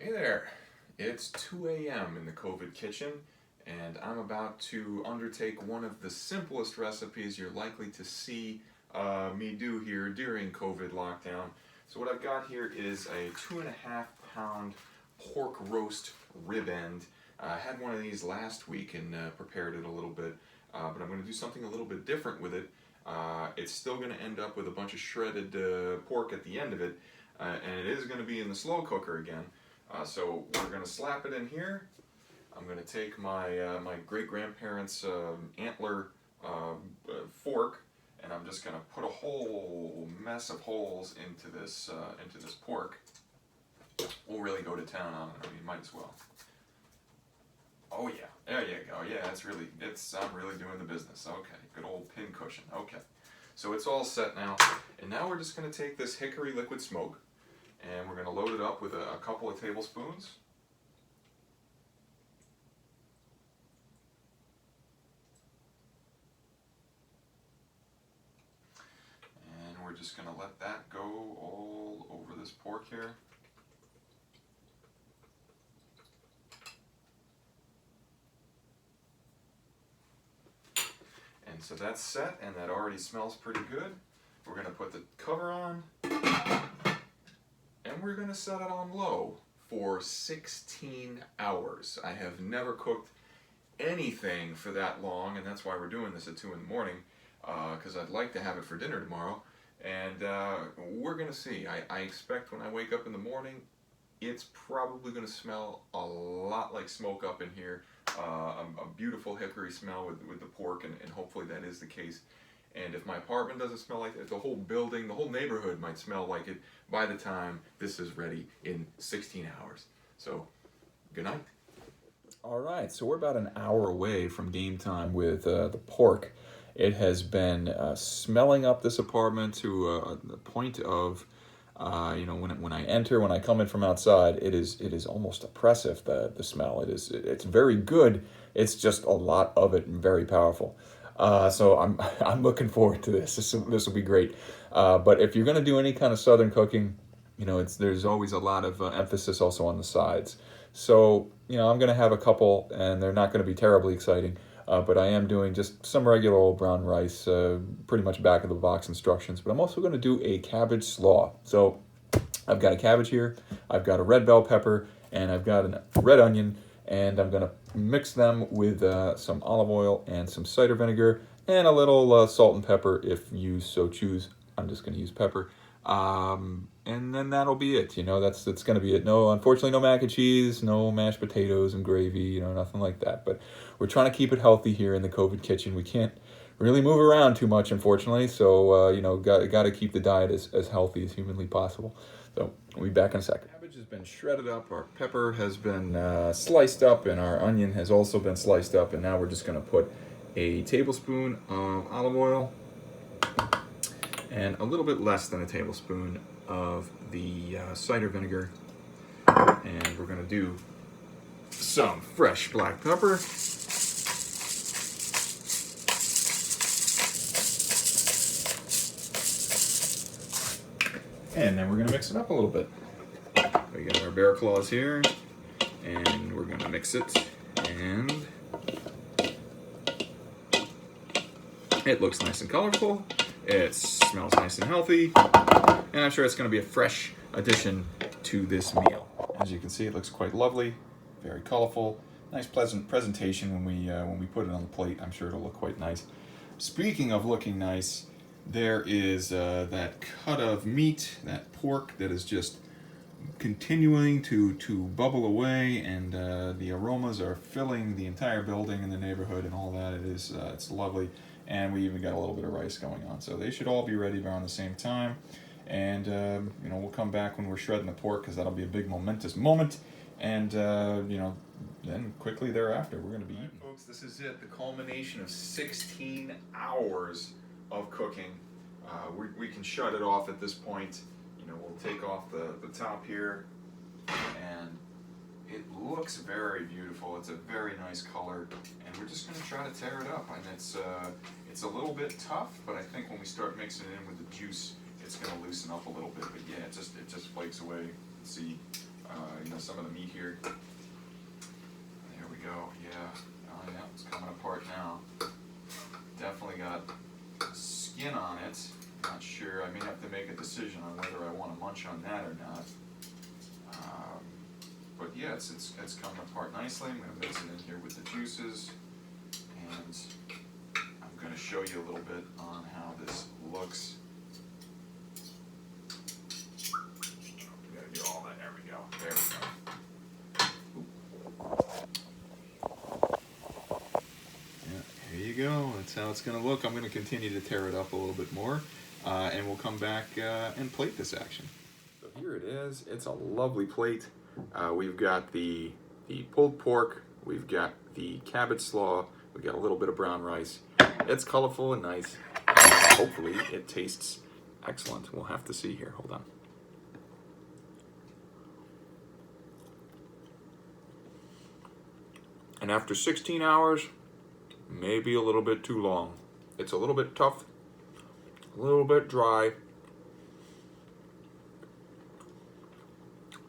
Hey there, it's 2 a.m. in the COVID kitchen, and I'm about to undertake one of the simplest recipes you're likely to see me do here during COVID lockdown. So, what I've got here is a 2.5 pound pork roast rib end. I had one of these last week and prepared it a little bit, but I'm going to do something a little bit different with it. It's still going to end up with a bunch of shredded pork at the end of it, and it is going to be in the slow cooker again. So we're going to slap it in here. I'm going to take my great grandparents' antler fork, and I'm just going to put a whole mess of holes into this pork. We'll really go to town on it. I mean, might as well. Oh yeah, there you go. Yeah, I'm really doing the business. Okay, good old pin cushion. Okay, so it's all set now, and now we're just going to take this hickory liquid smoke, and we're going to load it up with a couple of tablespoons. And we're just going to let that go all over this pork here. And so that's set, and that already smells pretty good. We're going to put the cover on, and we're going to set it on low for 16 hours. I have never cooked anything for that long, and that's why we're doing this at 2 in the morning, because I'd like to have it for dinner tomorrow. And we're going to see. I expect when I wake up in the morning, it's probably going to smell a lot like smoke up in here. A beautiful hickory smell with the pork, and hopefully that is the case. And if my apartment doesn't smell like it, the whole building, the whole neighborhood might smell like it by the time this is ready in 16 hours. So, good night. All right, so we're about an hour away from game time with the pork. It has been smelling up this apartment to the point of, when I enter, when I come in from outside, it is almost oppressive. The smell. It's very good. It's just a lot of it and very powerful. So I'm looking forward to this. This will be great. But if you're going to do any kind of southern cooking, there's always a lot of emphasis also on the sides. So I'm going to have a couple, and they're not going to be terribly exciting. But I am doing just some regular old brown rice, pretty much back of the box instructions. But I'm also going to do a cabbage slaw. So I've got a cabbage here, I've got a red bell pepper, and I've got a red onion. And I'm going to mix them with some olive oil and some cider vinegar and a little salt and pepper if you so choose. I'm just going to use pepper. And then that'll be it. That's going to be it. No, unfortunately, no mac and cheese, no mashed potatoes and gravy, nothing like that. But we're trying to keep it healthy here in the COVID kitchen. We can't really move around too much, unfortunately. So, got to keep the diet as healthy as humanly possible. So we'll be back in a second. Cabbage has been shredded up, our pepper has been sliced up, and our onion has also been sliced up. And now we're just going to put a tablespoon of olive oil and a little bit less than a tablespoon of the cider vinegar. And we're going to do some fresh black pepper. And then we're going to mix it up a little bit. We got our bear claws here, and we're going to mix it, and it looks nice and colorful. It smells nice and healthy, and I'm sure it's going to be a fresh addition to this meal. As you can see, it looks quite lovely, very colorful, nice pleasant presentation when we put it on the plate. I'm sure it'll look quite nice. Speaking of looking nice, there is that cut of meat, that pork that is just continuing to bubble away, and the aromas are filling the entire building and the neighborhood and all that. It's lovely, and we even got a little bit of rice going on. So they should all be ready around the same time, and we'll come back when we're shredding the pork, because that'll be a big momentous moment, and then quickly thereafter we're going to be eating. Right, folks, this is it, the culmination of 16 hours of cooking. We can shut it off at this point. We'll take off the top here, and it looks very beautiful. It's a very nice color, and we're just going to try to tear it up. And it's a little bit tough, but I think when we start mixing it in with the juice, it's going to loosen up a little bit. But yeah, it just flakes away. See, you know, some of the meat here. There we go. Yeah. Oh yeah, it's coming apart now. Definitely got skin on it. Not sure. I may have to make a decision on whether I want to munch on that or not. But yeah, it's coming apart nicely. I'm going to mix it in here with the juices, and I'm going to show you a little bit on how this looks. We got to do all that. There we go. There we go. Yeah, here you go. That's how it's going to look. I'm going to continue to tear it up a little bit more, and we'll come back and plate this action. So here it is. It's a lovely plate. We've got the pulled pork, we've got the cabbage slaw, we've got a little bit of brown rice. It's colorful and nice. Hopefully it tastes excellent. We'll have to see here. Hold on. And after 16 hours, maybe a little bit too long. It's a little bit tough, a little bit dry.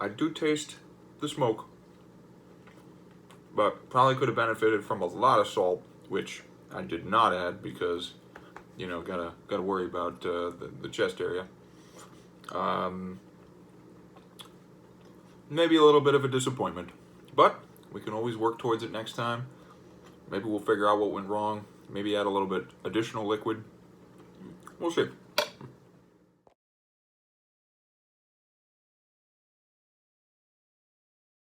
I do taste the smoke, but probably could have benefited from a lot of salt, which I did not add because, you know, gotta worry about the chest area. Maybe a little bit of a disappointment, but we can always work towards it next time. Maybe we'll figure out what went wrong. Maybe add a little bit additional liquid. We'll see.